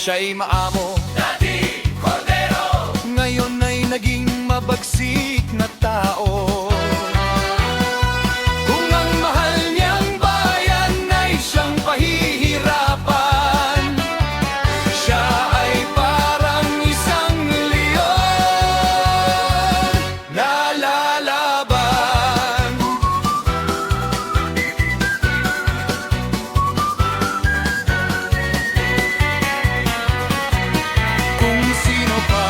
Siya'y maamo, dating kordero, ngayon ay naging mabagsik na tao. Kung ang mahal niyang bayan ay siyang pahihirapan, siya ay parang isang leon na lalaban. Kung sino pa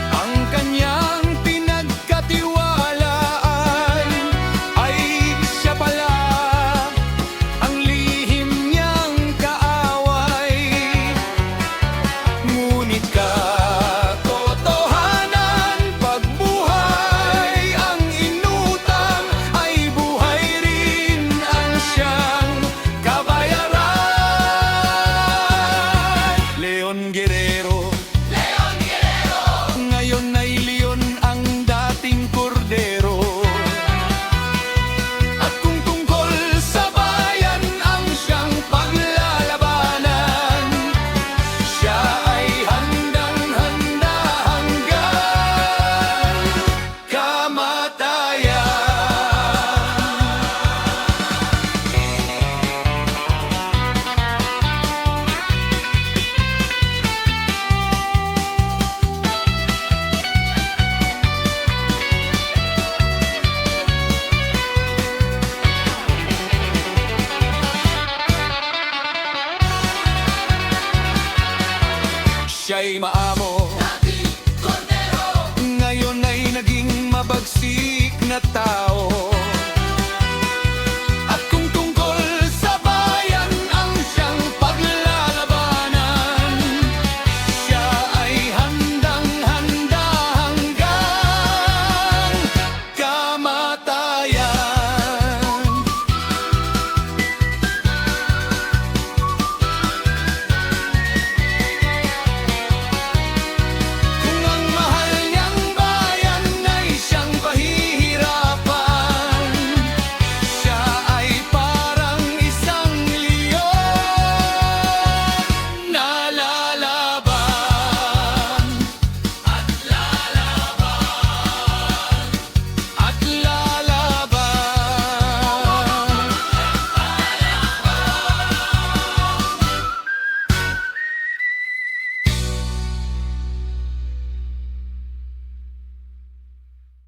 ang kanyang pinagkatiwalaan, ay siya pala ang lihim niyang kaaway. Ngunit katotohanan, pagbuhay ang inutang, ay buhay rin ang siyang kabayaran. Leon Guerrero, ngayon ay leon ang dating kordero. At kung tungkol sa bayan ang siyang paglalabanan, siya ay handang-handa hanggang kamatayan. Siya'y maamo, dating kordero, ngayon ay naging mabagsik na tao.